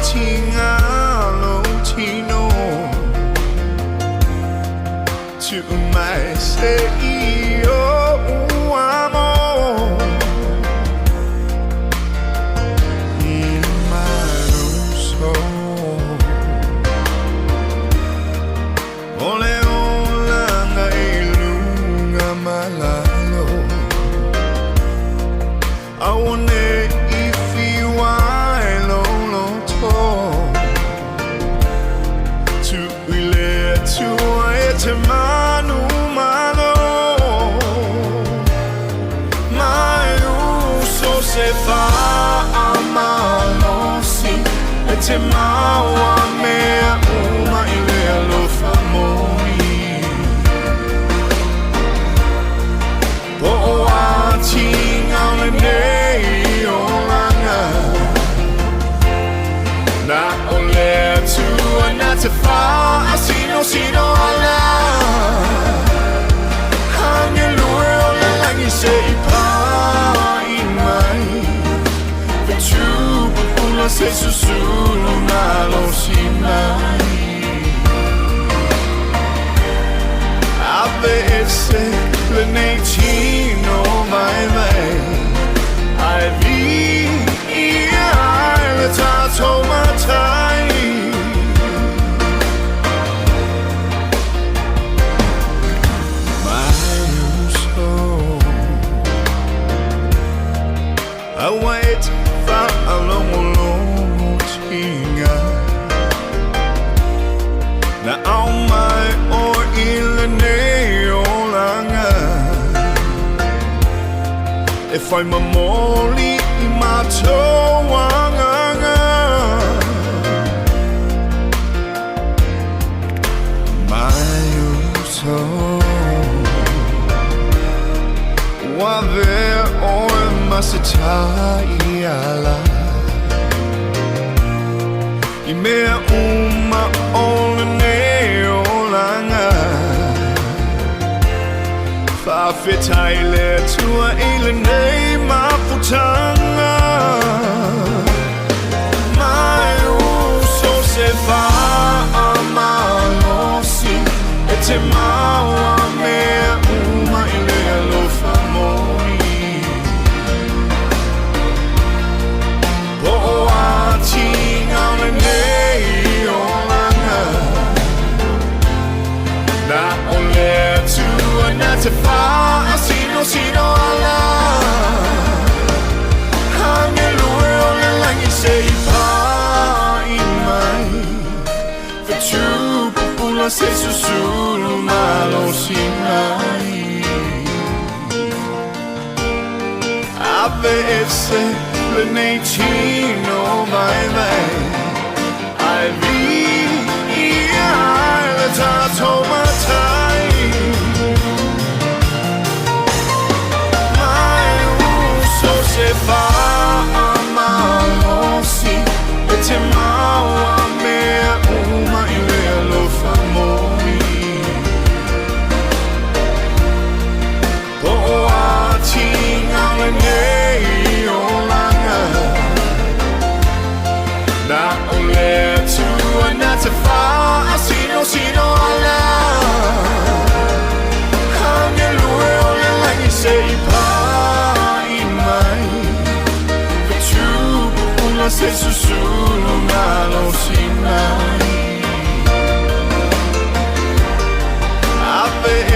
tinga lo tino to my say oh amor in my soul ole ola nga ilunga malalo I wanna if you are lo to relate to it manu mano my so se fa amalo si et mawa me uma ile lo famoi o ati ngale na ole tu na te fa sino ala hangelu ole langi sei pa in mai for true ula se susulu na lo sinai ave ese le neitino mai I be Tautua mai Sāmoa I wait for a long tinga na au mai o ile neolanga if I'm a moli matoanga wa ve o masita iala I mea uma o neolanga fa fetaile tua ile nei maputanga mai so se fa amalosi Te maua mea uma ile lo famoi o ati ngale nei o langa na ole tu na te fa sino ala hangelu ole langi sei pa in mai for true Ula se susulu malo sinai Ave ese le neitino mai I vi le Tautua mai Mai so se fa amalo si e te maua mea uma ile lo famoi o ati ngale nei o langa na ole tu na te fa sino ala hangelu ole langi sei pa in mai for true ula se susulu na lo sinai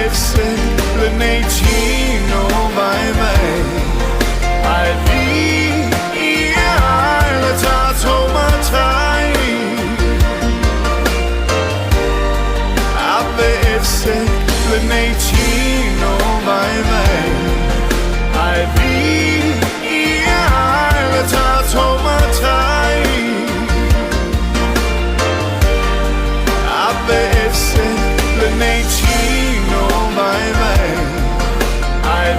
Esse le neitino mai I be le Tautua mai Ave esse le neitino mai I be le Tautua mai Ave esse le neitino mai I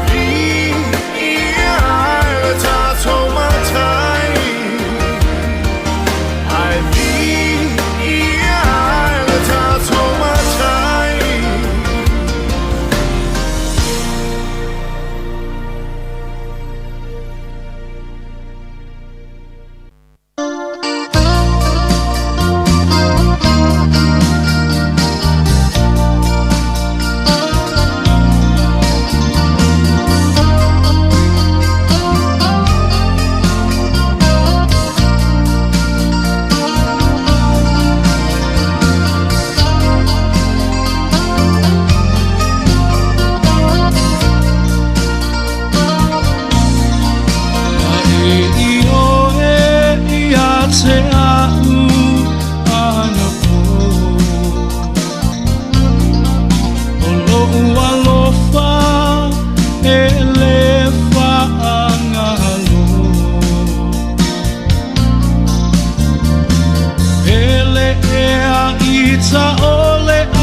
ta ole a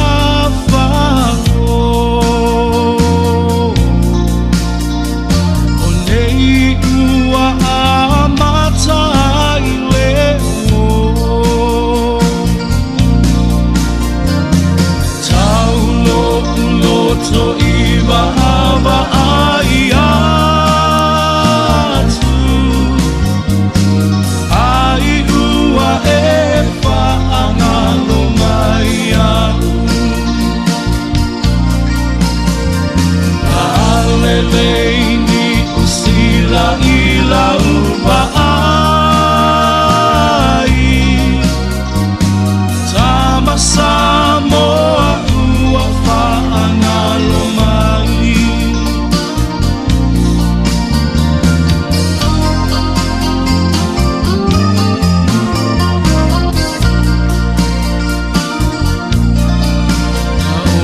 whao o nei ua a mata I leo tau loto I wahawa ai atu ai ua e whaangalo mai au Alelei ni usila I lau ai Tautua mai Sāmoa ua whaangalo mai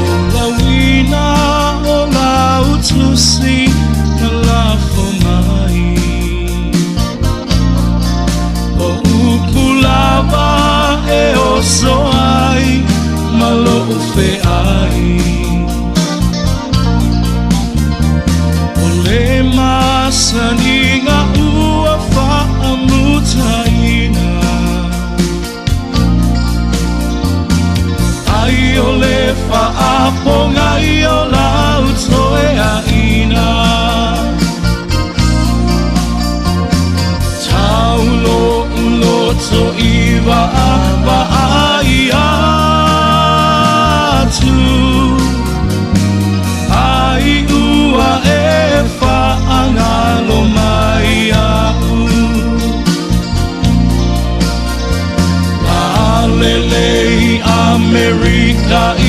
Taulawina o lau tusi na lafo mai O upulawa e oso ai malo ufe ai O le masaninga ua whaamutaina Ai o le whaaponga I o lau toe a ina Tau loto I wa ai atu Ai ua e whaangalo mai au Alelei Amerika I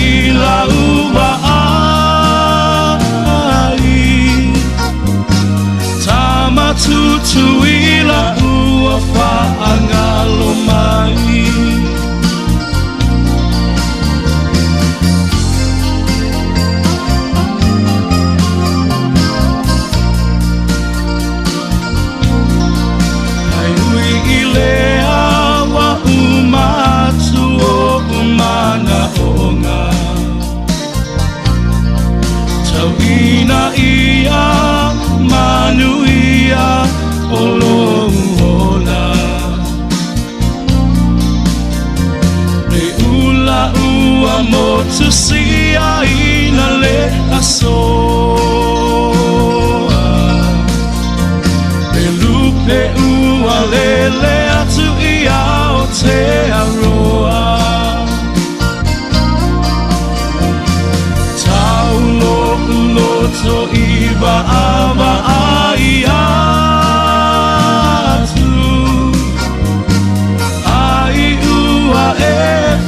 lau ai Tamatutu I lau whaangalo mai Ai ui I lea wa umatu o umana onga Tauina ia manuia o louola Le ula ua motusi aina le asoa Le lupe ua lele atu ia o te aroa Tau loto I wahawa ai atu Ai ua e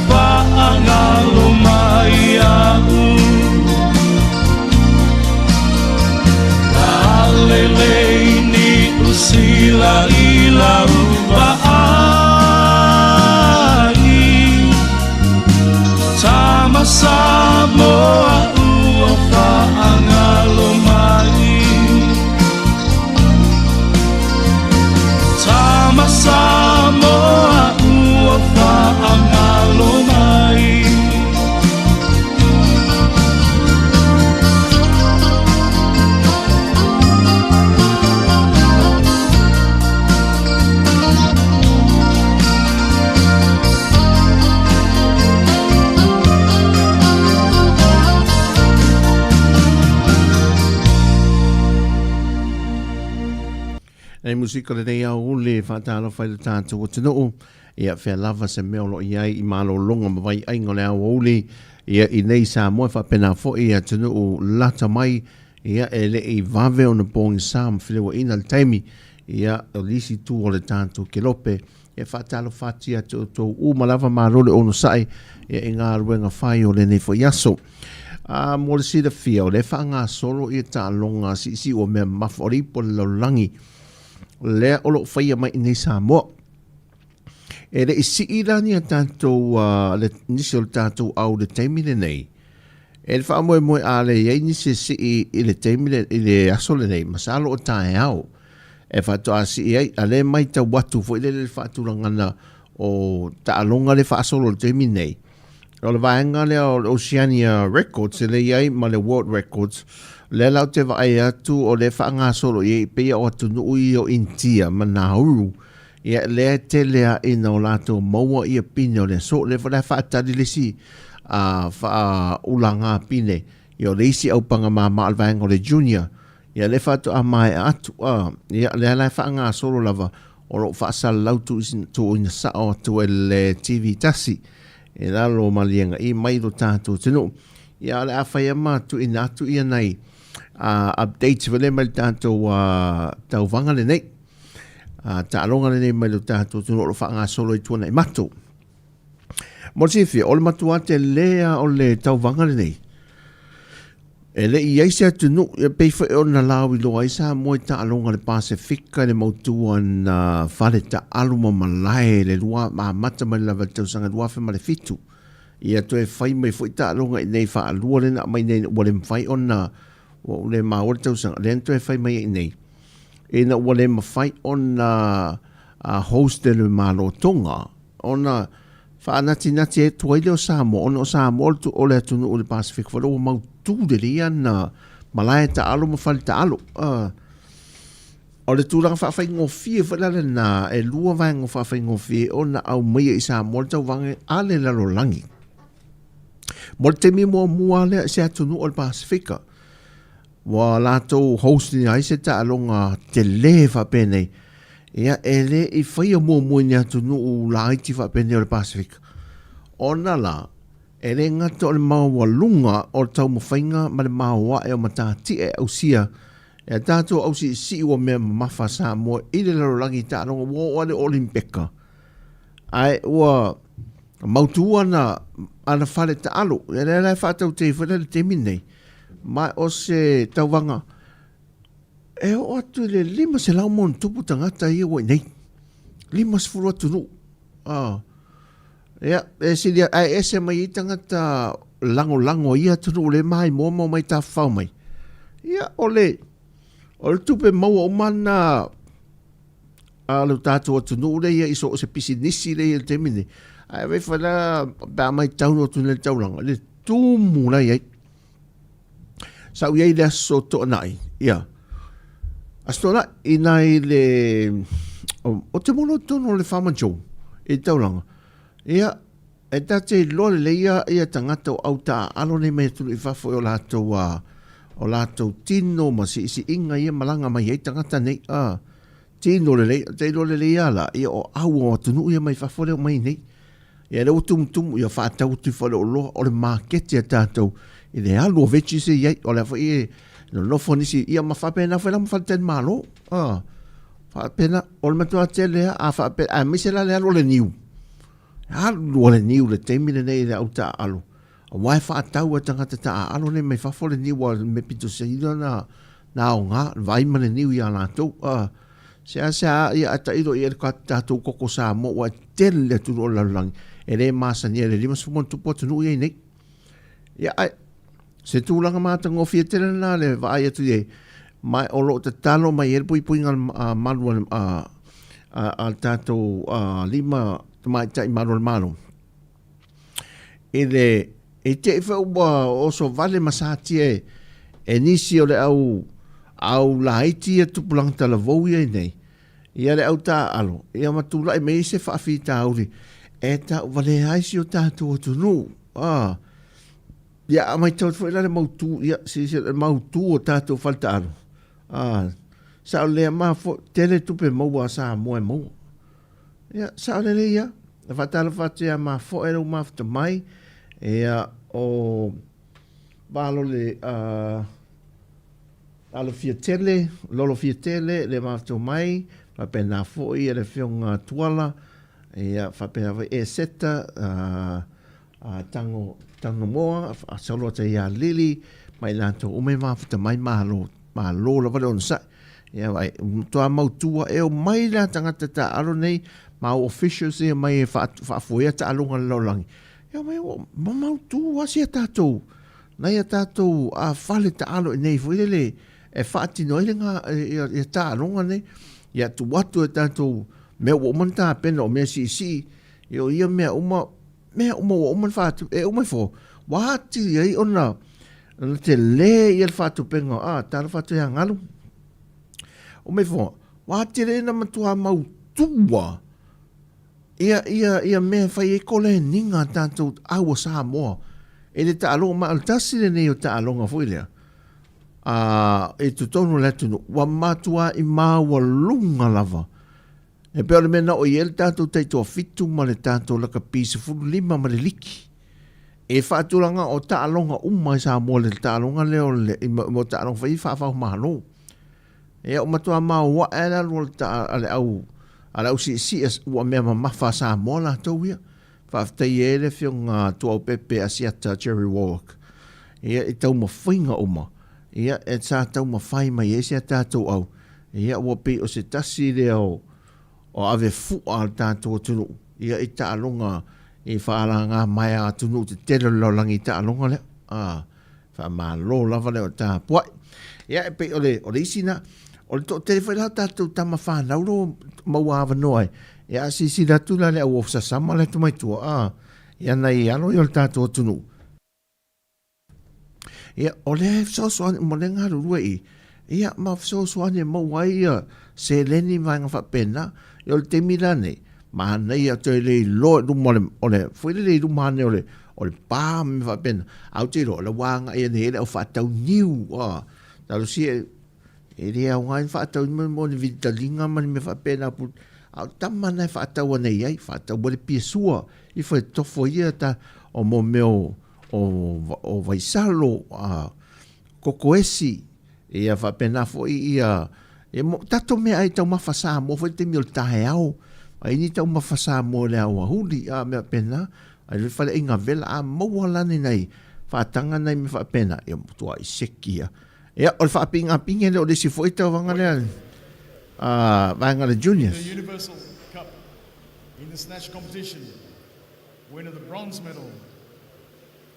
whaangalo mai au Alelei ni usila I lau ai Tautua mai Sāmoa ua whaangalo mai Tautua mai Sāmoa ua whaangalo mai Nei musika le nei au ule whaatalo whai le tātou o tino ia whea lava se meo lo iai I malo longa mawai ainga le au ule ia I nei Samoa whapena fo ia tino o lata mai ia e le I vave o na bongi Sam whilewa ina le taimi ia o lisi tu o le tātou ke lope ia whaatalo whatia tō umalava marole o no sai ia I ngā ruenga whai o le nei fo yaso. Mo le sida fia o le whaanga solo ia tā longa si o mea maforipo le laulangi lea o lo whaia mai nei Samoa. E le isi irani a tātou le nisi o le tātou au le teimile nei. E le wha moe a le iei nisi si I le teimile I le asole nei masalo o tae au. E wha toa si iei a le mai tau watu fo I le wha turangana o ta alonga le wha asolo le teimile nei. o le vaenga le o Oceania Records le iai ma le World Records le lau te vai atu o le whaanga solo i pe o tunu i o Intia ma Nauru ia le te lea ina o lato maua i a pine o le so le whaatari le si wha ulanga pine i o le isi au panga ma al vaenga o le Junior ia le whatu a mai atu ia le alai whaanga solo lava o lo whaasala lautu tu ina sao tu e le TV tasi e lalo malienga i mai lo tātou tenu ia le a whaia mātu ina atu ia nei updates vele mai tātou tau vanga le nei ta alonga le nei mai lo tātou tenu o lo whaanga solo i tuana i matu mo sifi o le matu ate lea o le tau vanga le nei e le i eise atunu e peifa e ona lau i loa isa mo i ta alonga le Pasifika le mautua na whale ta aluma malae le lua mata mai lava tausanga lua fe male fitu ia to e whai mai fo i ta alonga i nei wha alua le na mai nei wale mwhai ona le maore tausanga le to e whai mai i nei e na wale mwhai ona host le malo tonga ona whaanati nati e tuaile o Samoa ona o Samoa o le atunu o le Pasifika wale o mau tu de lia na malai ta alo ma fali ta alo o le tūranga whaafai ngofie whalala na e lua vai ngofie ngofie o na au mai i sa mo tau vange ale lalo langi mo te mi mua le se atunu o le Pasifika wa lato hosting ai se ta alonga te le whapene ia ele i whaia mua ni atunu o la iti whapene o le Pasifika ona la e le ngata o le maua lunga o le tau mawhainga ma le maua e o matati e au sia e tātou au si ua mea mawha sa mua i le larolangi tāronga o le Olimpeka ai ua mautua na ana whale ta alo e le lai whatau te whale le te minei mai o se tauwanga e o atu le lima se lau mon tupu tangata i ua nei lima se furu atu nu ia e silia ai ese mai i tangata lango ia tunu le mai mo mai ta whau mai ia o le tupe maua o mana alu tātou atunu le ia iso o se pisi nisi le ia te mine ai vei whala ba mai tauno tunu le taulanga le tumu la iai sau iai le aso to nai ia aso na inai le o te mono tono le whamanchou i taulanga ia e tate lole le ia tangata o au ta alo nei mai tulu i whafo o lātou tino ma si inga ia malanga mai ei tangata nei tino le te lole le ia la ia o au o tunu ia mai whafo leo mai nei ia leo tumu ia whaatau tu whale o loa o le market ia tātou i le alu o vechi se iei o le wha i no lofo nisi ia ma whapena whela ma whale ten malo whapena o le matua te lea a whapena a misela le alo le niu alu le niu le teimine nei le au ta alu a wai whaatau a tangata ta alu nei mai whafo le niu a me pito se ilo na o ngā vai ma le niu i a nātou sea ia ata ilo i e ka tātou koko sa mo wa tele le tunu o lalulangi e le māsani e le lima sumon tupo tunu i nei ia ai se tūlanga māta ngofia tele na le vai atu i mai o lo te talo mai e pui ngal malua a tātou lima mai tai malo malo e te whau o so vale masati e nisi o le au laiti e tupulang tala vau ia nei ia le au ta alo ia matula e mei se whaafi tauri e ta vale haisi o tātou o tunu ia a mai tau whaila le mautu ia si le mautu o tātou falta alo sa o lea maa tele tupe maua sa moe maua ia sa o le ia e whatala whatea maa fo ero maa fta mai ia o balo le alo fiatele lolo fiatele le maa fta mai whapena fo i le whionga tuala ia whapena e seta tango moa a solo te ia lili mai lanto ume maa fta mai maa lo la vale on sa ia vai toa mautua e o mai la tangata ta alo nei mau officials e mai e whaafoia ta alunga laulangi. Ia mai o mamautu wasi a tātou. Nei a tātou a whale ta alo e nei fuilele e whaatino ele ngā e ta alunga nei. Ia tu watu e tātou mea o manta pena o mea si. Ia o ia mea uma me o man fatu e o mai fo wa ti ai ona te le i al fatu penga ta fatu ya ngalu o mai fo wa te le na matua mau tua ia me fai e kole ninga tanto awa Samoa e le taalo ma al tasi le nei o taalo nga foi lea e tu tonu le tunu wa matua i maua lunga lava e pe ole mena o iel tato teito fitu ma le tato laka pisi fulu lima ma le liki e whaatulanga o taalonga umai Samoa le taalonga leo le mo taalonga fai whaafau mahalo e o matua maa wa era lo ale au si ua mea mawha Samoa la tau ia whaaftai e le whionga tua pepe asiata Jerry Warwick ia i tau mawhainga uma ia e tā tau mawhai mai e sia tātou au ia ua pe o se tasi leo o ave fua al tātou tunu ia i taalonga e whaalanga mai a tunu te tele lolangi taalonga le wha maa lo lava leo tā puai ia e pe o le isina o le to telefoi lau tātou tama whanau lo maua awa noai ia si la tula le au ofsa sama le tumai tua ia nei alo i o le tātou tunu ia o le fsosoani mo le ngā rurua ia ma fsosoani e maua ia se leni vanga whapena i o le temira nei ma nei a te le lo o le fuile le lumane o le pā me whapena au te ro le wanga ia nei le au whatau niu talo si e rea au ngai whaatau mo ni vitalinga mani me whapena pu au tamana whaatau anei ai whaatau mo le piesua i whai tofo ia ta o mo meo o vaisalo kokoesi ia whapena fo ia e mo tato mea ai tau mawhasa mo fai te mil tahe au ai ni tau mawhasa mo le au ahuli mea pena ai le whale inga vela maua lani nei whaatanga nei me whapena ia mutua i sekia ia o le whaapinga pinge le o le si fo i tau wanga le vanga le juniors The Universal Cup in the snatch competition, winner the bronze medal,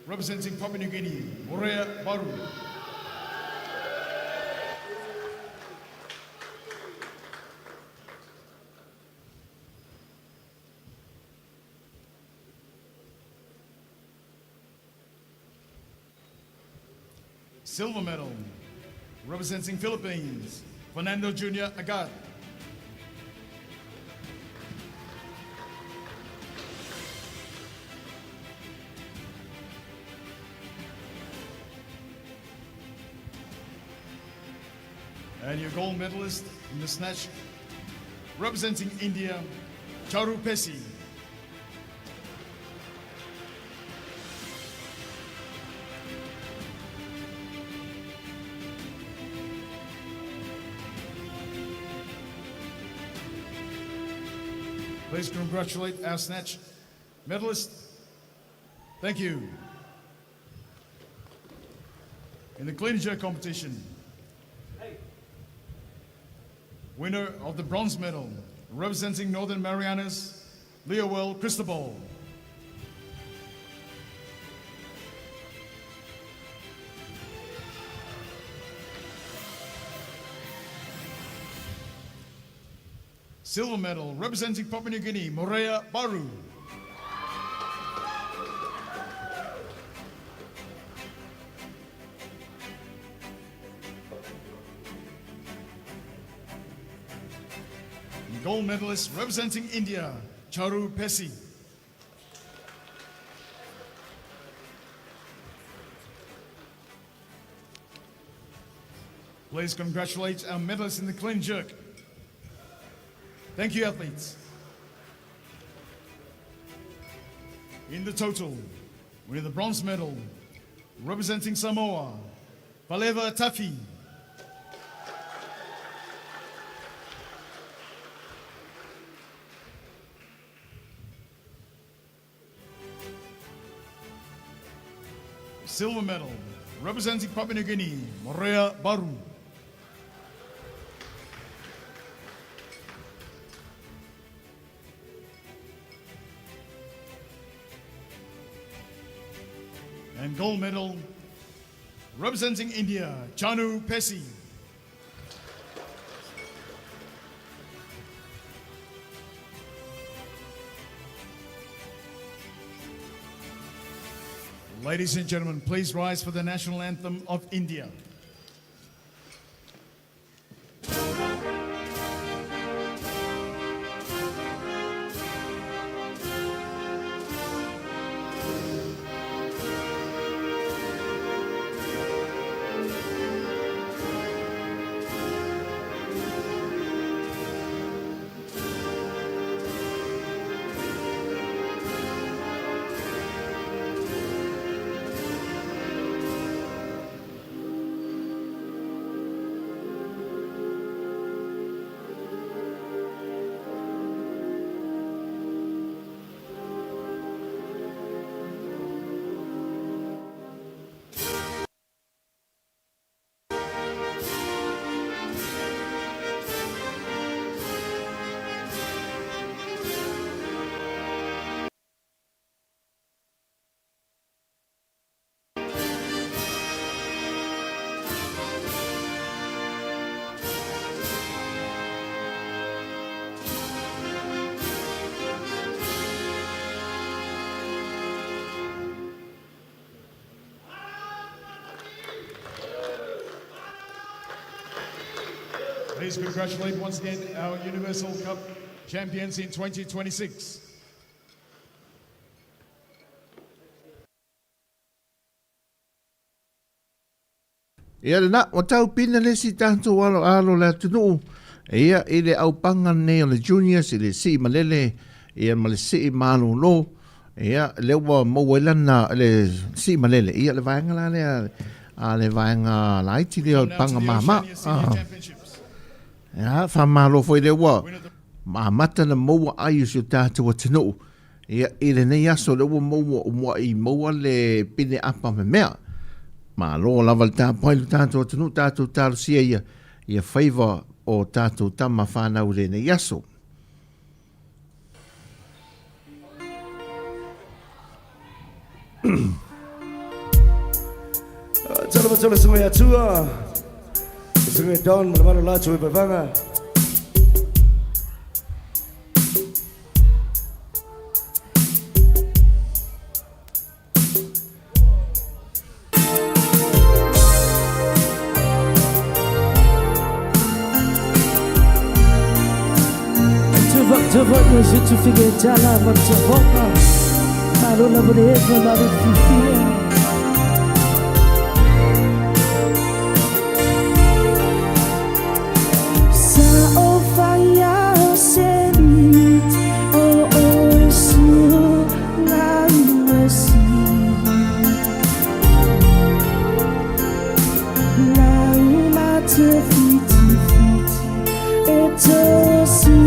representing Papua New Guinea, Morea Baru. Silver medal, representing Philippines, Fernando Jr. Agad. And your gold medalist in the snatch, representing India, Charu Pesi. Please congratulate our snatch medalist. Thank you. In the clean and jerk competition, winner of the bronze medal, representing Northern Marianas, Leowell Cristobal. Silver medal, representing Papua New Guinea, Morea Baru. Gold medalist representing India, Charu Pesi. Please congratulate our medalists in the clean jerk. Thank you, athletes. In the total, winning the bronze medal, representing Samoa, Paleva Tafi. Silver medal, representing Papua New Guinea, Morea Baru. And gold medal, representing India, Chanu Pesi. Ladies and gentlemen, please rise for the national anthem of India. Please congratulate once again our Universal Cup champions in 2026. Ia le na, o tau pina le si tanto alo alo le tunu. Ia i le au panga ne o le juniors i le si malele. Ia ma le si manu lo. Ia le ua mawelana le si malele. Ia le vaenga la le a le vaenga laiti le o panga mama. Ia fa malo foi le ua. Ma mata na maua ai si o tātua tunu. Ia i le nei aso le ua maua i maua le pine apa me mea. Ma lo lava le tāpai le tātou tunu tātou tālu sia ia whaiva o tātou tama whānau le nei aso. Tala matala sungai atua sungai don mana la chui bavanga Coba je tu figue jalan bercoba Malu la boleh malu fikia Sao faya senit oh su nangasi Nang mata fiti itu si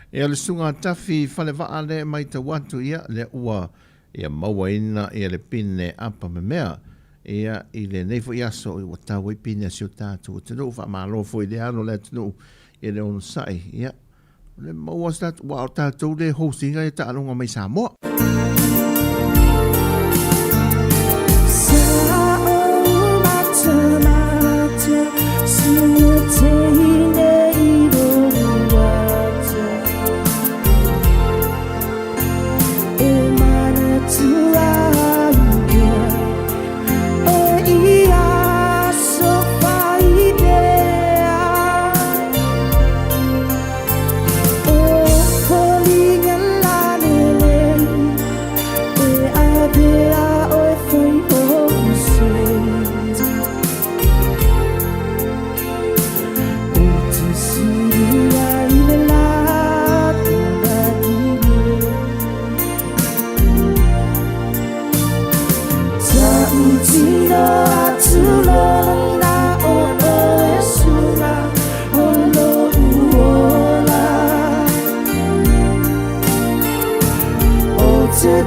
E le sunga tafi fale waa le mai ta watu ia le ua ia maua ina ia le pine apa me mea ia i le neifo iaso i watau i pine si o tātu o tenu wha malo fo i le ano le tenu i le ono sai ia le maua statu wa o tātu le hostinga i ta alunga mai Samoa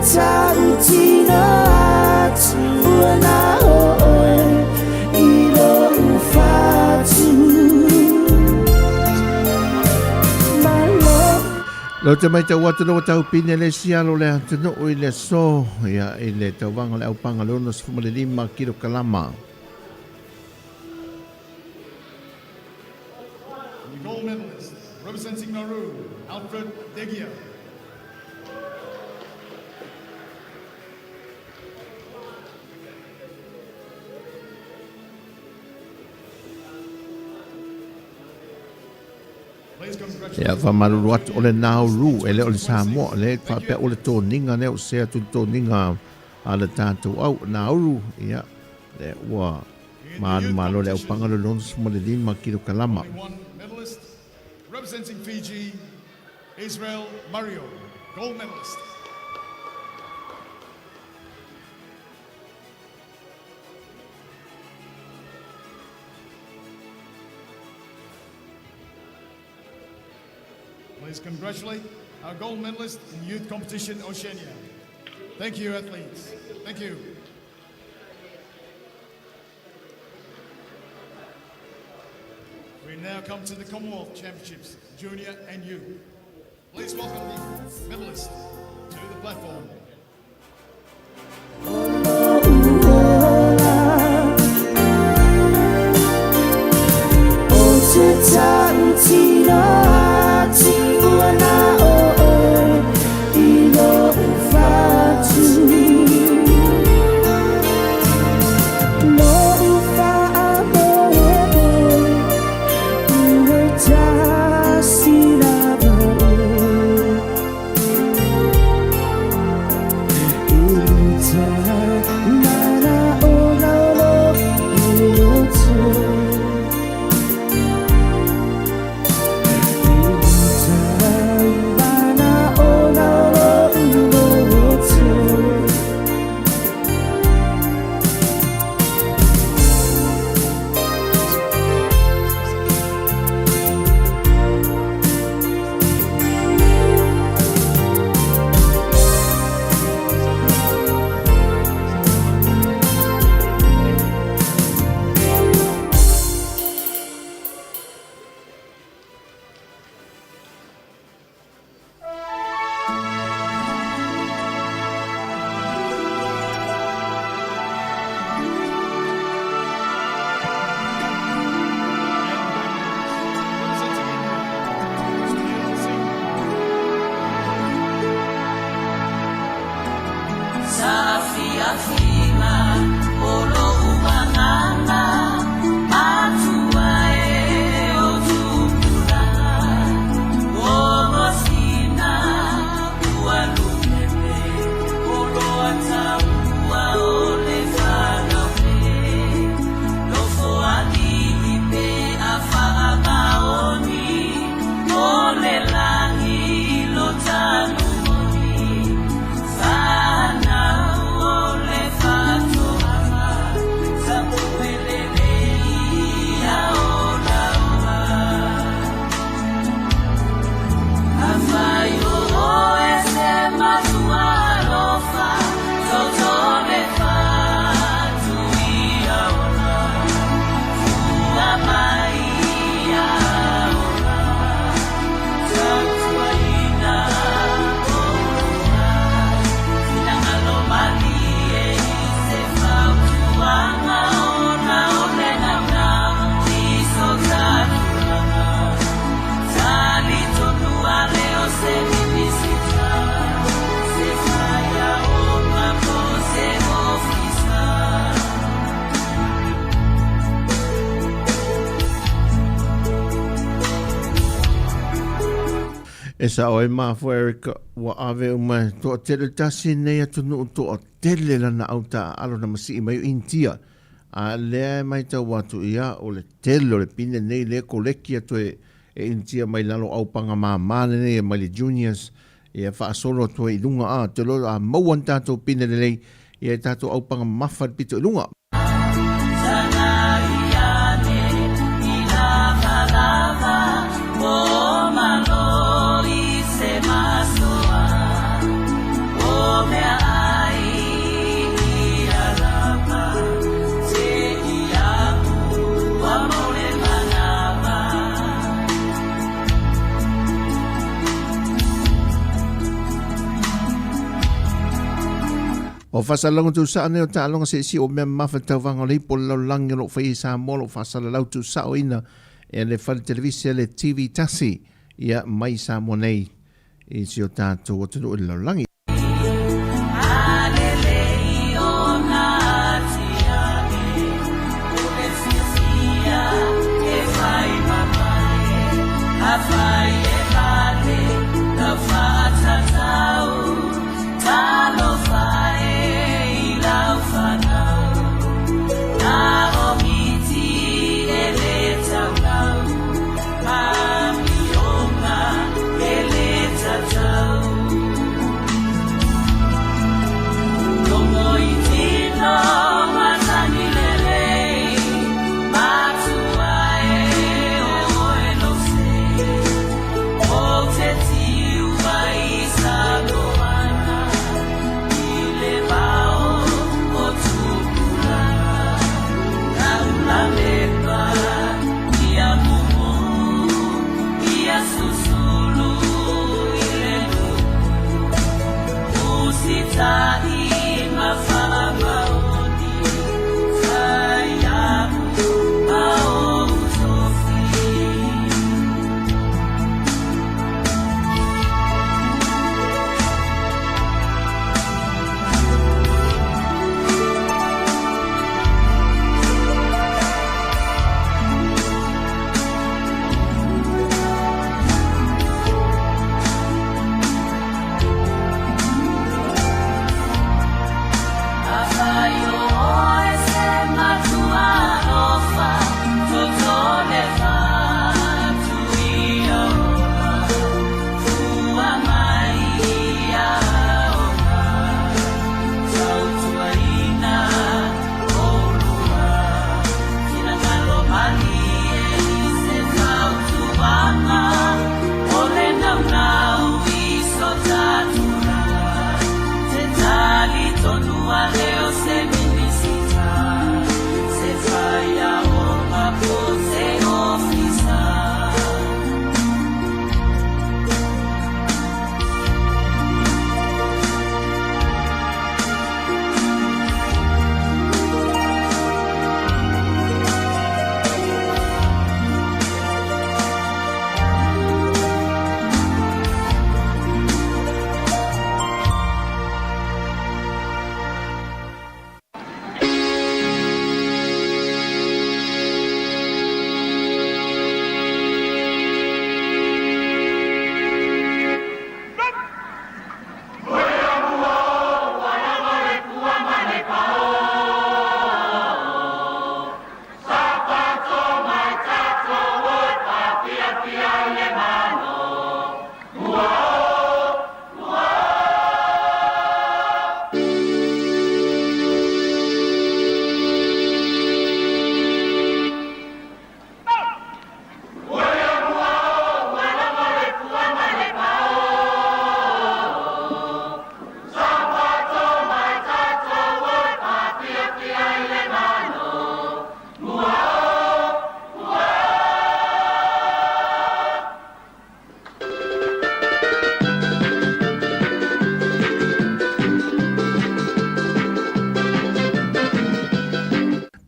tautina atu na oe ilo ufatu Lo te mai tau atu no tau pine le sialo le antano o le so ia i le tau wanga le au panga le ono 5 kilo kalama. The gold medalist, representing Nauru, Alfred Degia. Please congratulate. Ia whamaruru atu o le Nauru e le o le Samoa le whapea o le tōninga ne o sea tu tōninga a le tātou au Nauru ia le ua manu malo le au panga le ono 5 kilo kalama. Only one medalist, representing Fiji, Israel Mario, gold medalist. Please congratulate our gold medalist in youth competition Oceania. Thank you, athletes. Thank you. We now come to the Commonwealth Championships, Junior and Youth. Please welcome the medalists to the platform. E sa o e mafo Erika wa ave uma to tele tasi nei atu no to tele lana auta alo na masi mai intia a le mai ta watu ia o le tele le pine nei le koleki atu e intia mai lalo au panga ma nei mai le juniors e fa solo to i lunga a te lo a mau tato pine nei e tato au panga mafa pito lunga Oh, O whasalango tu sa ne o ta alonga se si o mea mawhatau wanga le po lau langi lo whai Samoa lo whasalau tu sa o ina e le whare televisia le TV tasi ia mai Samoa nei i si o tātou o tunu o lau langi.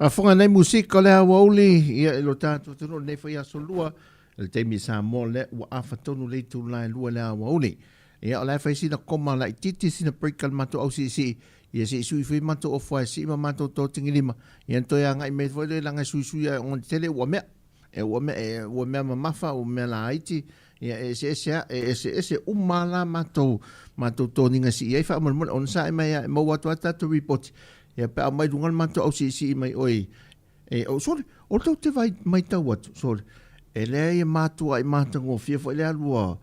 A fonga nei musika le awauli ia ilo tātou tunu nei whai aso lua le teimi Samoa le ua awhatonu le tu lai lua le awauli ia o lai whai sina koma la i titi sina perikal mato au si ia si sui whi mato o whai si ima mato tō tingi lima ia toi a ngai me whai le langa sui a on tele ua mea ua mea mamafa ua mea la haiti ia ese umala mato tō ninga si ia i wha amarmona on sa ima ia mau watu atatu report ia pe mai dungal mato au si mai oi sorry o tau te vai mai tau atu sorry le ia matua i matango fia fo le alua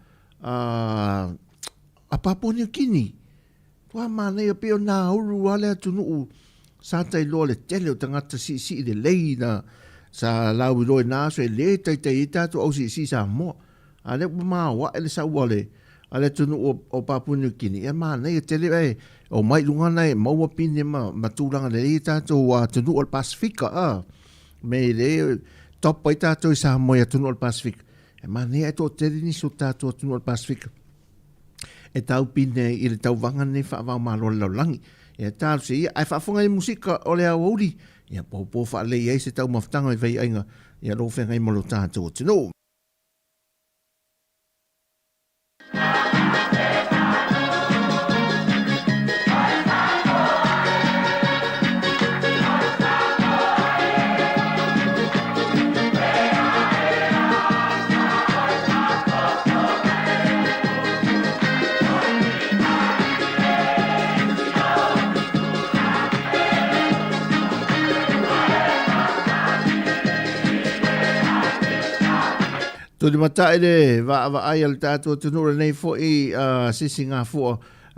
a Papua New Guinea tua mana ia pe na uru ale atunu sa tai lo le tele o tangata si de leina sa lau lo na so le tai tu au si Samoa ale ma wa ele sa wale ale tunu o Papua New Guinea ia mana ia tele o mai lunga nei maua pine matulanga le tātou wa tunu o Pasifika me le topa i tātou i Samoa tunu o Pasifika e mane e tō tere ni so tātou tunu o Pasifika e tau pine i le tau wanga nei whaavau malo lau langi ia tālu se ia ai whaafonga i musika o le awauri ia po wha le ia se tau maftanga i vei ainga ia lo whenga i molo tātou tino. Tōni mata ele wa ai al tātou tunura nei fo i sisi ngā fua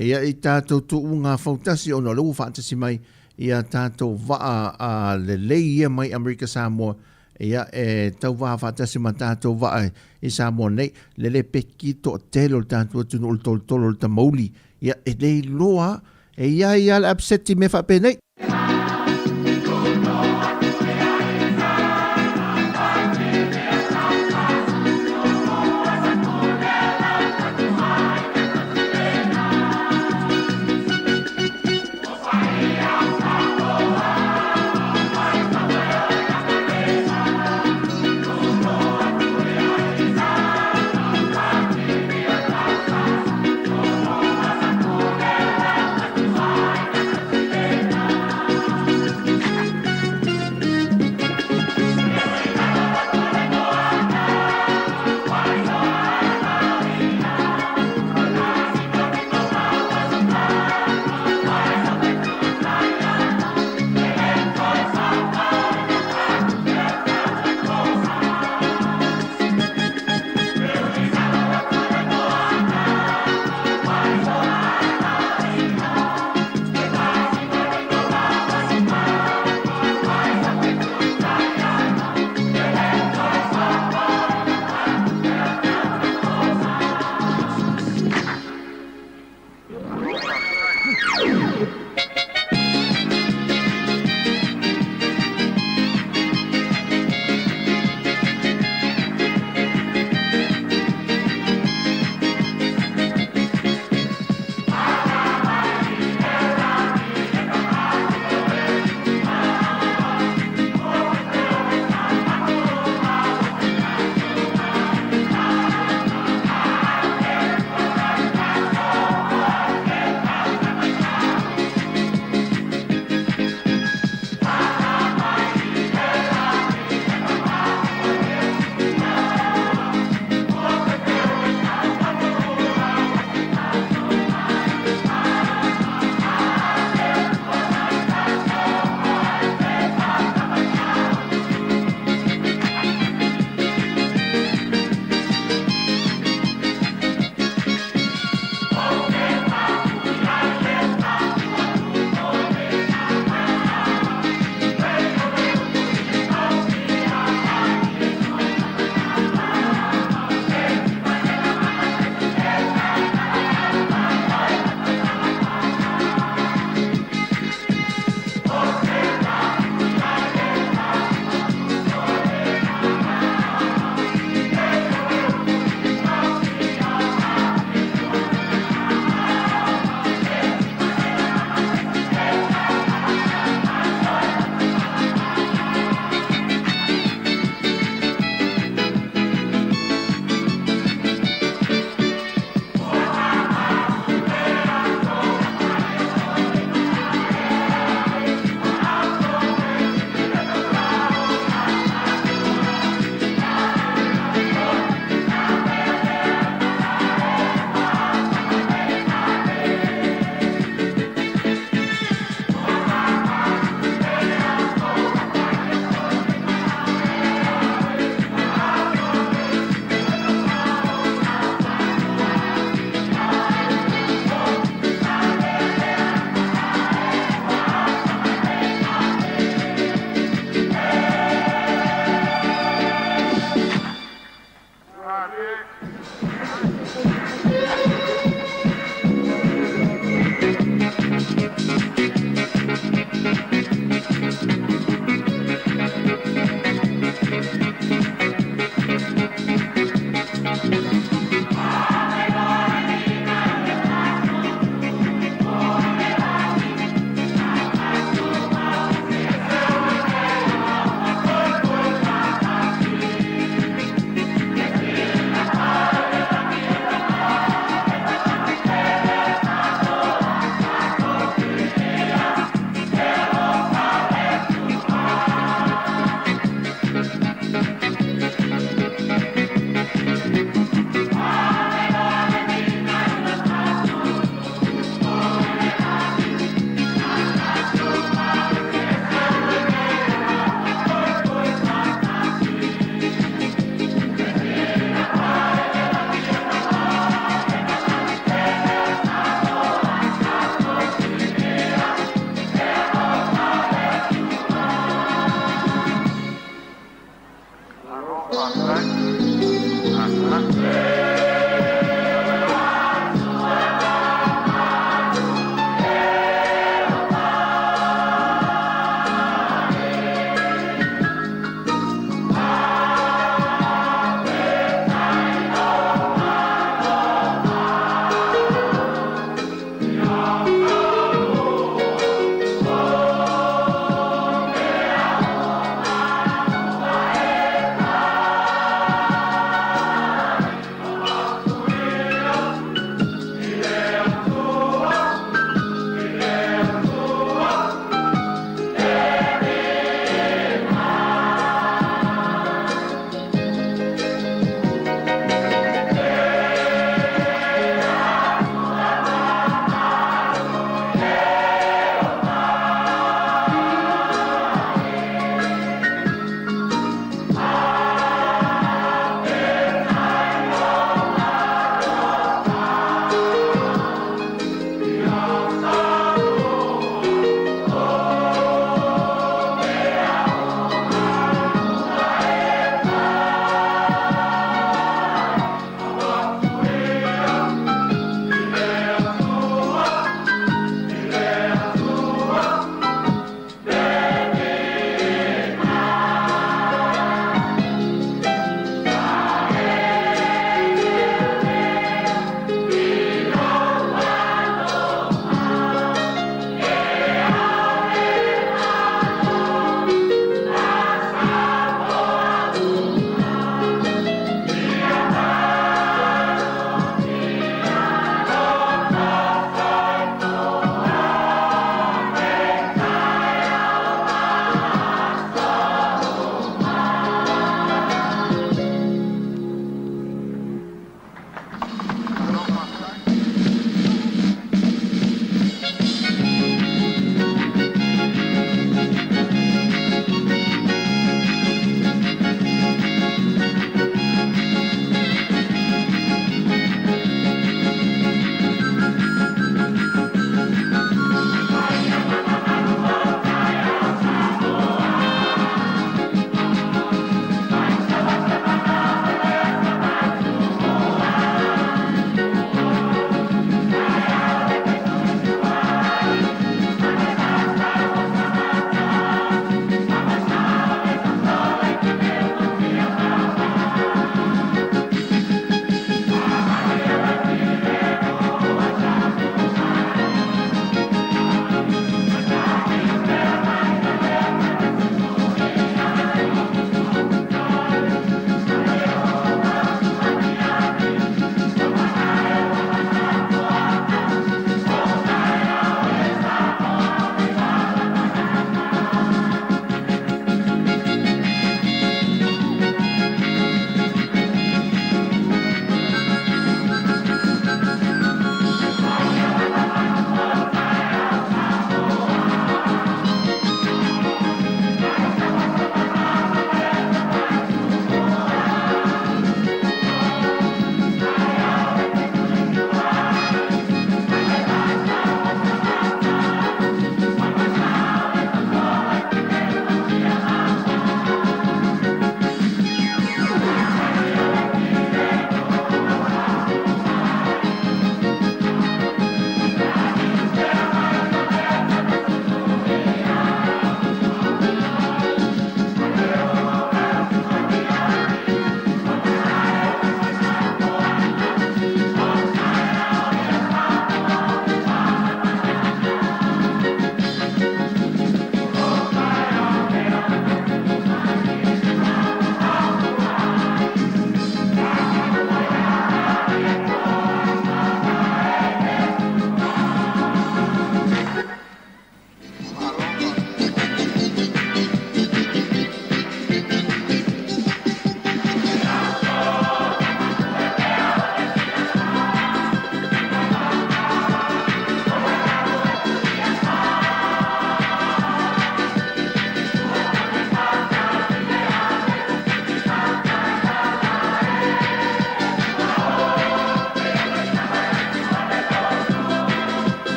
ia i tātou tu ngā fautasi o no lau whaatasi mai ia tātou waa le lei ia mai Amerika Samoa ia tau waa whaatasi ma tātou waa i Samoa nei le peki to telo tātou tunura tolo ta mauli ia lei loa ia ia le upseti me whape nei.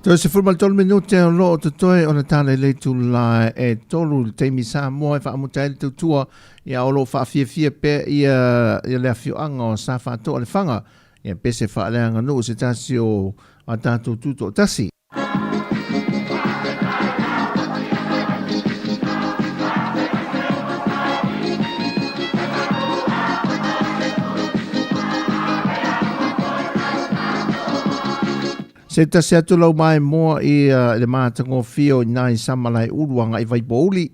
Toi se fulma tolu minute o lo te toi ona tale le tu la e tolu te mi Samoa e whaamuta e Tautua ia o lo whaafia pe ia lea fio anga o sa whaato o le whanga ia pese whaaleanga no se tasi o a tātou tuto tasi. Se tasi atu lau mai moa i le mātango fio i nai samalai uruanga i Vaipouli.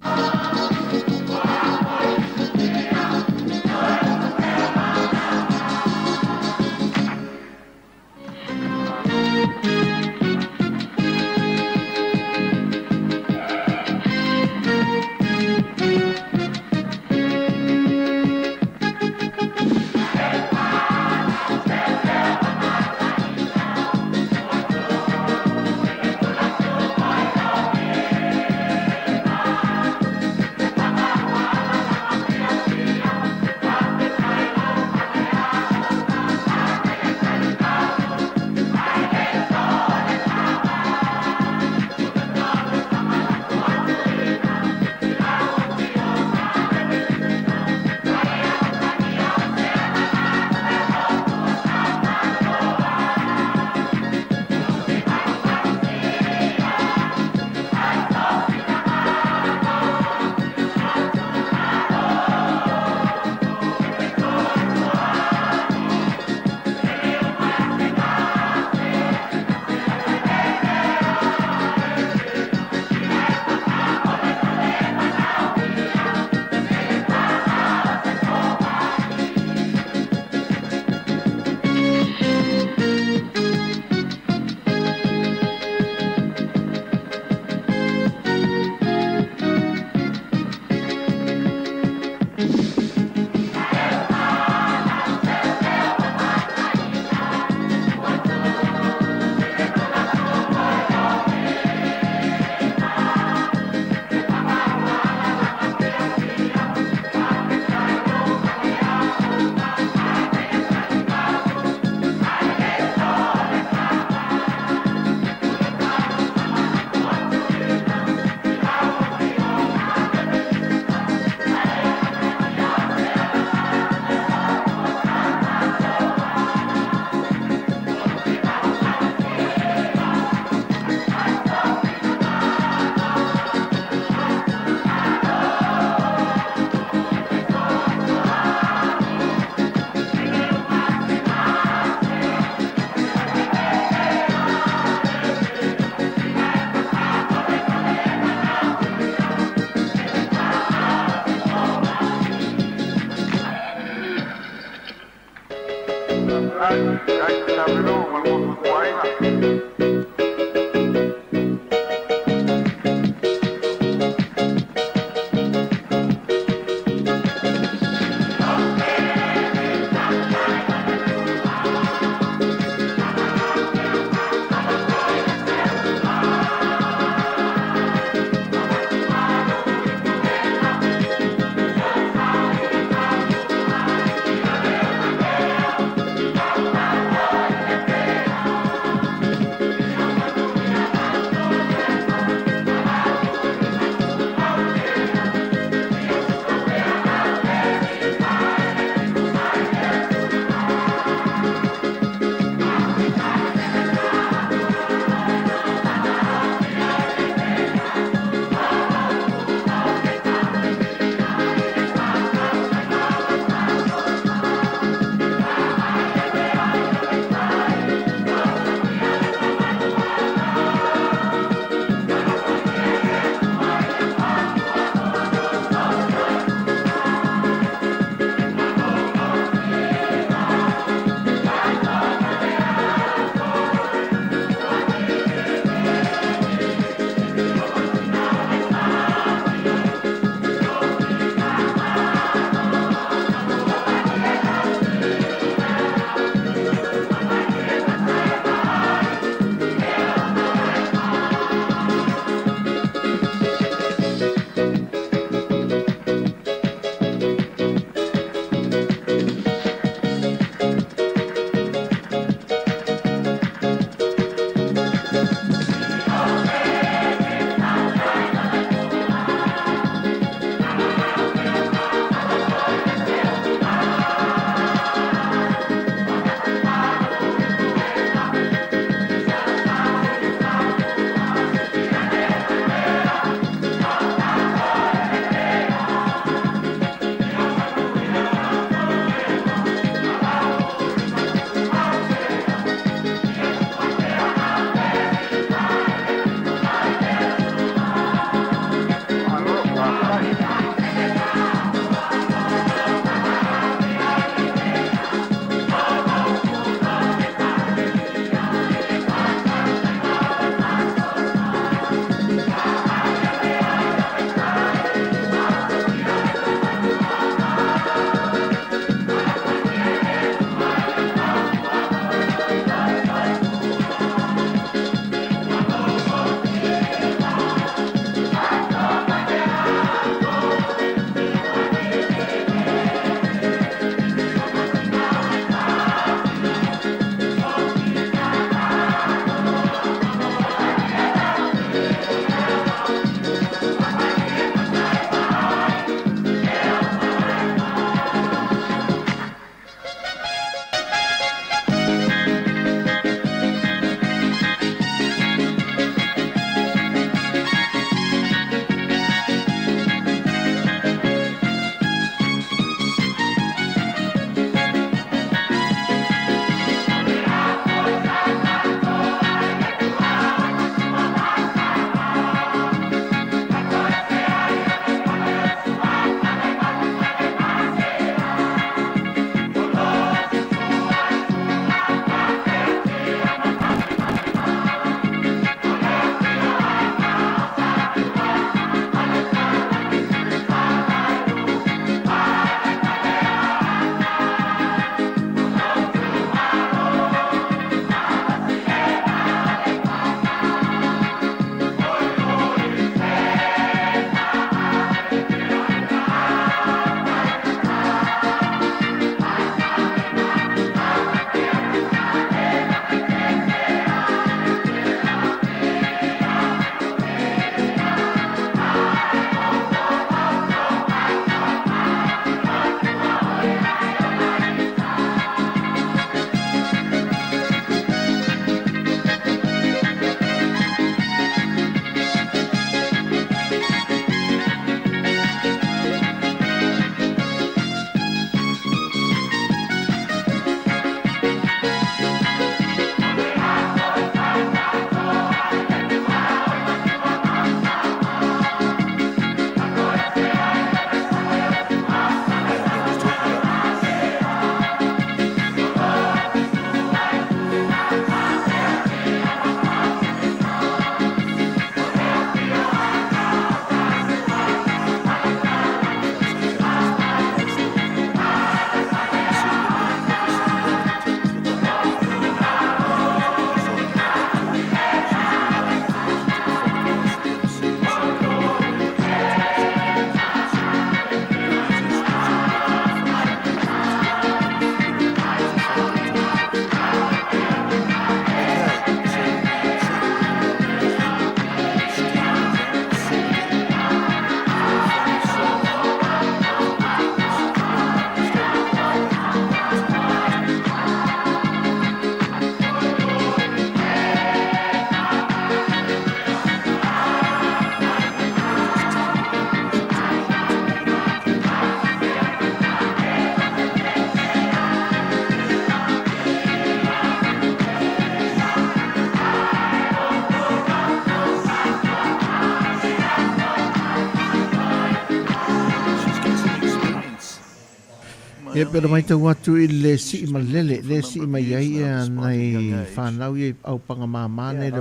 E pero mai tau atu i le si ma lele, le si ma iai nei whanau i au panga mamane le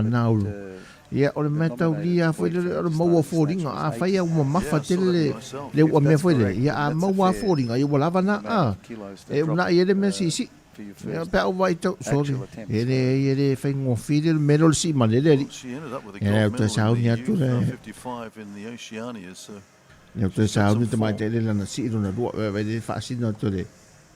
nauru. Ia o le mea tau lia foi le o le maua fōringa a whai au mawha tele le ua mea foi le. Ia a maua fōringa i ua lava na a. E una i ele mea si si. Ia pe au vai tau, sorry. Ele whai ngofi le mero le si ma lele. Ia au te sao ni atu le. Ia te sao ni te mai te ele lana si runa rua. Vai le whaasina atu le.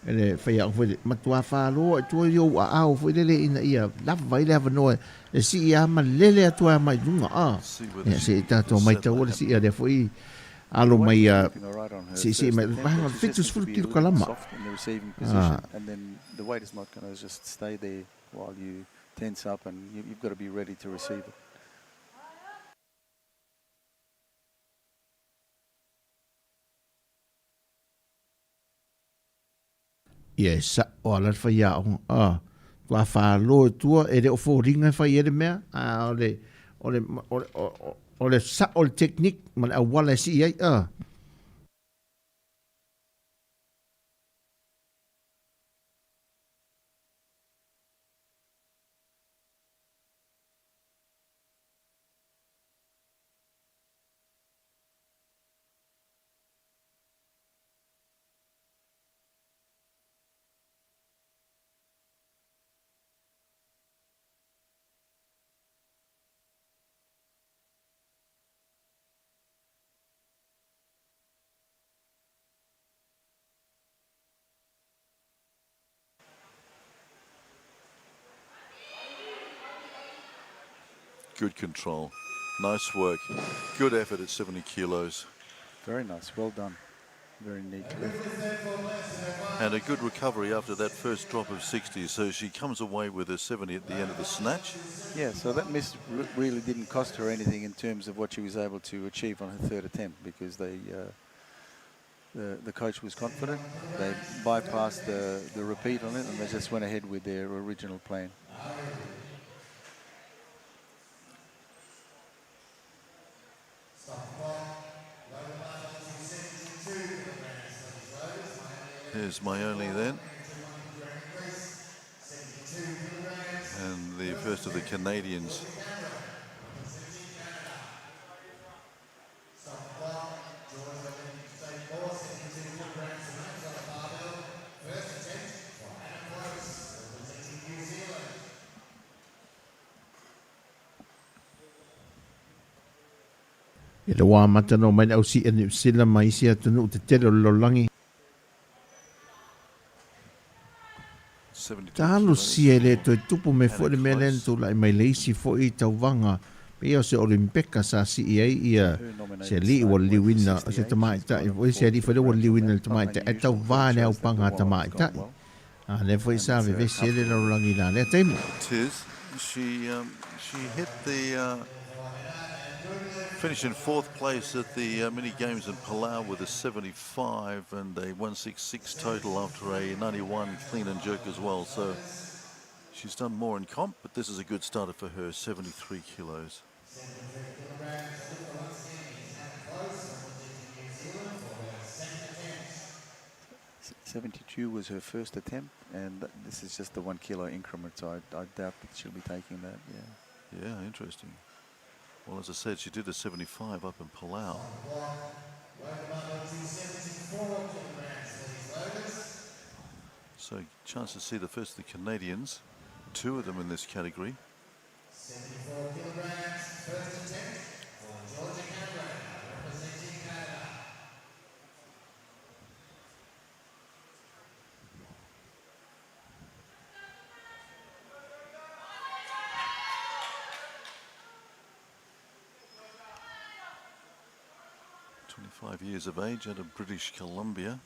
Ele whai au foi le. Matua whāroa e tua iau a au foi le ina ia. Lava vai le hawa noe. E si ia ma lele atua mai runga a. Ia se tato mai tau le si ia le foi. Alo mai si mai bahanga fitus full kilo kalama. And then the weight is not going to just stay there while you tense up, and you've got to be ready to receive it. Yes, o ala whai au. Tua whālo tua e re o fōringa whai ere mea. O le sa o le teknik ma le awala si iai. Good control. Nice work. Good effort at 70 kilos. Very nice. Well done. Very neat. And a good recovery after that first drop of 60. So she comes away with a 70 at the end of the snatch. Yeah, so that miss really didn't cost her anything in terms of what she was able to achieve on her third attempt, because the coach was confident. They bypassed the repeat on it, and they just went ahead with their original plan. Here's Maioli then. And the first of the Canadians. E le wā matano mai au si ane sila mai si atunu te tere o lolangi. Talo si e le toi tupu me fo le mea len tu lai mai leisi fo i tau vanga. Pea se Olimpeka sa si i ia se li wa liwina se tamai ta. Voi se li fo le wa liwina le tamai ta. E tau vāne au panga tamai ta. Le fo i sa ve si e le lolangi la le teimu. Tis. She hit the... finished in fourth place at the mini games in Palau with a 75 and a 166 total after a 91 clean and jerk as well. So she's done more in comp, but this is a good starter for her, 73 kilos. 72 was her first attempt, and this is just the 1 kilo increment, so I doubt that she'll be taking that, yeah. Yeah, interesting. Well, as I said, she did a 75 up in Palau. So, chance to see the first of the Canadians, 2 of them in this category. 74 kilograms, first attempt for Georgia Canberra, representing Canada. Years of age out of British Columbia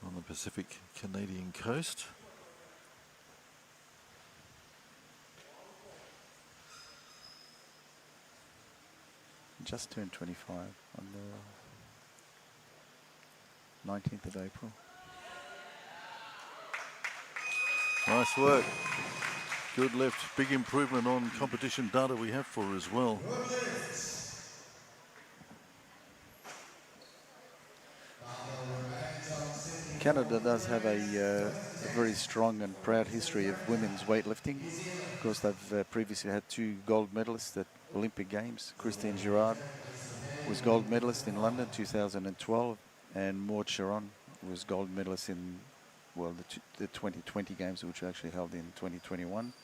on the Pacific Canadian coast. Just turned 25 on the 19th of April. Nice work. Good lift. Big improvement on competition data we have for her as well. Canada does have a very strong and proud history of women's weightlifting. Of course, they've previously had 2 gold medalists at Olympic Games. Christine Girard was gold medalist in London 2012, and Maud Sharon was gold medalist in, well, the 2020 Games, which were actually held in 2021,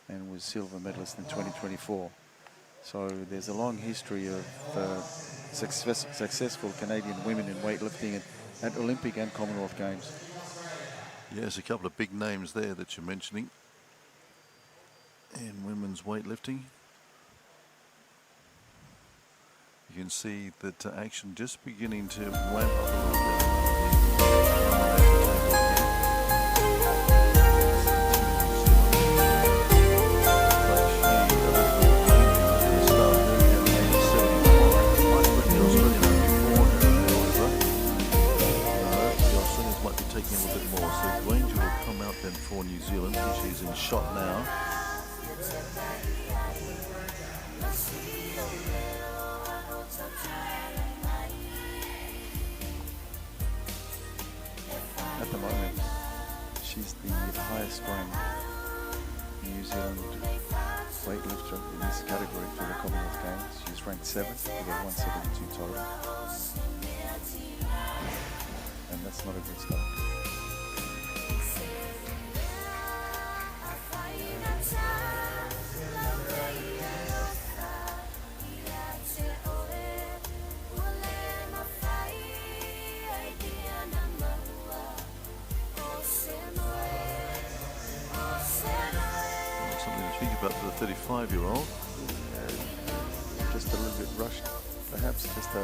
and was silver medalist in 2024. So there's a long history of successful Canadian women in weightlifting at Olympic and Commonwealth Games. Yes, a couple of big names there that you're mentioning in women's weightlifting. You can see that action just beginning to ramp up a little bit. Taking a little bit more, so Granger will come out then for New Zealand. She's in shot now. At the moment, she's the highest ranked New Zealand weightlifter in this category for the Commonwealth Games. She's ranked 7th with a 172 total. And that's not a good start. Something to think about for the 35-year-old. Just a little bit rushed, perhaps just a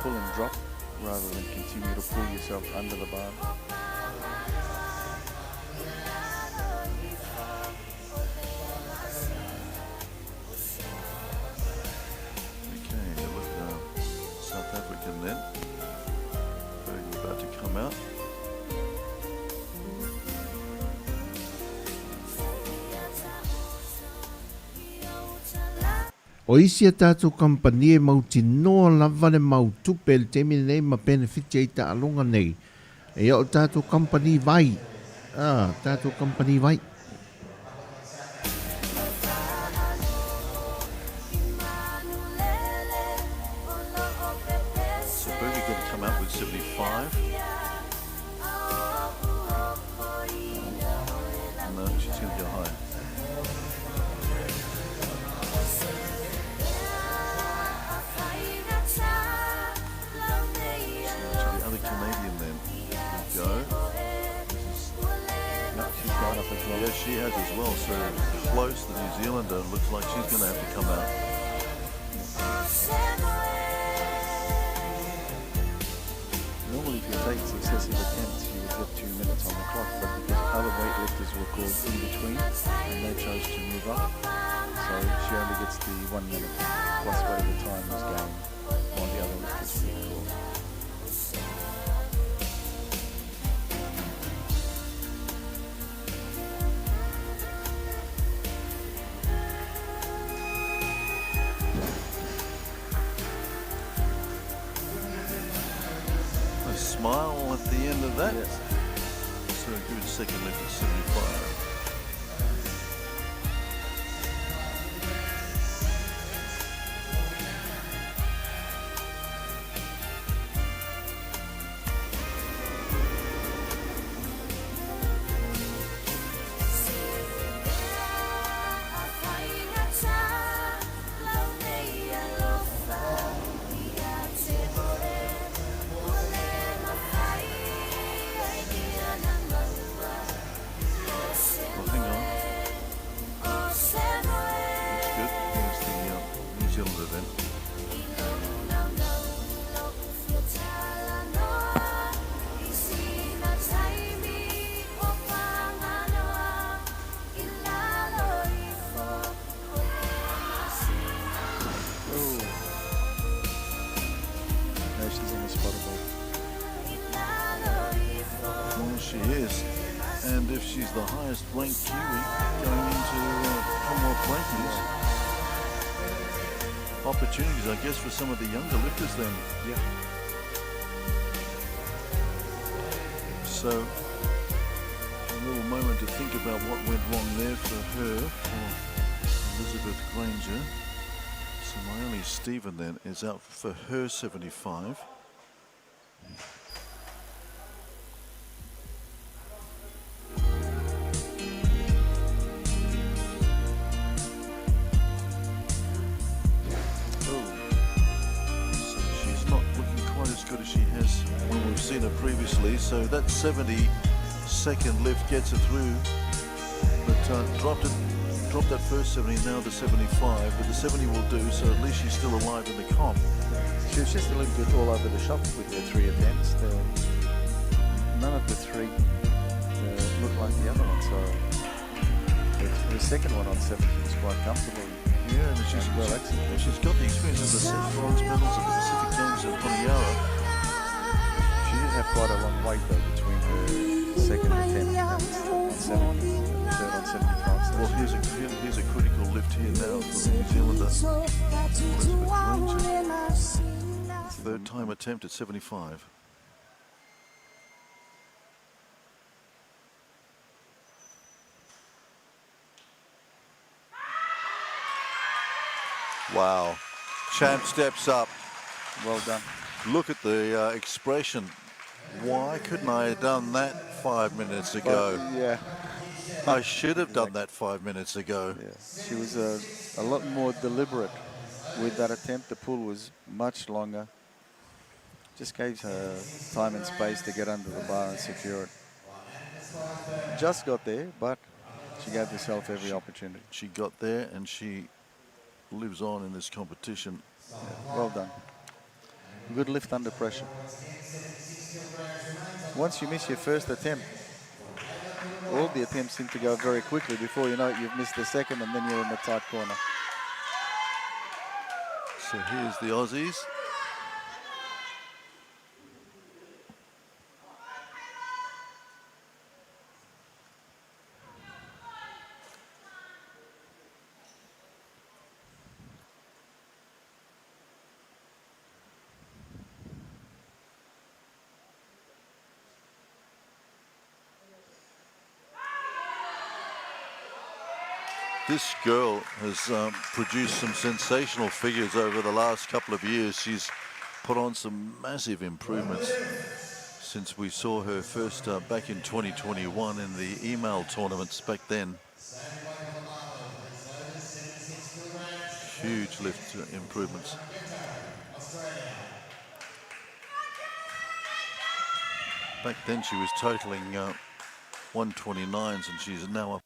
pull and drop, rather than continue to pull yourself under the bar. Okay, look, South African then. About to come out. O isi a tātou kampani e mau tinoa lava le mau tupe le te mine nei ma benefiti e ta alonga nei. E o tātou kampani vai. Tātou kampani vai. So Berger going to come out with 75. No, she's going to go high. Canadian then go. No, she's gone up as well. Yes, she has as well. So close, the New Zealander looks like she's going to have to come out. Normally, if you take successive attempts, you would get 2 minutes on the clock, but because other weightlifters were called in between, and they chose to move up, so she only gets the 1 minute plus whatever time was gained while the other lifters were called. Smile at the end of that. Yes. So a good second lift at 75. She is, and if she's the highest ranked Kiwi going into Commonwealth rankings, opportunities, I guess, for some of the younger lifters then. Yeah. So a little moment to think about what went wrong there for her, for Elizabeth Granger. So Maeli Stephen then is out for her 75. Good as she has when we've seen her previously, so that 72nd lift gets her through, but dropped that first 70, now the 75, but the 70 will do, so at least she's still alive in the comp. She was just a little bit all over the shop with her 3 attempts. None of the 3 looked like the other one, so the second one on 70 was quite comfortable. Yeah, and she's got the experience of the set bronze medals at the Pacific Games in Honiara. She did have quite a long wait though between her second attempt on 70 and the third on 75. So well, here's a critical lift here now for the New Zealander, Elizabeth Granger. Third time attempt at 75. Wow. Champ steps up. Well done. Look at the expression. Why couldn't I have done that 5 minutes ago? Yeah. I should have done that 5 minutes ago. Yeah. She was a lot more deliberate with that attempt. The pull was much longer. Just gave her time and space to get under the bar and secure it. Just got there, but she gave herself every opportunity. She got there and she lives on in this competition. Yeah, well done. Good lift under pressure. Once you miss your first attempt, all the attempts seem to go very quickly. Before you know it, you've missed the second and then you're in the tight corner. So here's the Aussies. This girl has produced some sensational figures over the last couple of years. She's put on some massive improvements since we saw her first back in 2021 in the email tournaments back then. Huge lift improvements. Back then she was totaling 129s and she's now up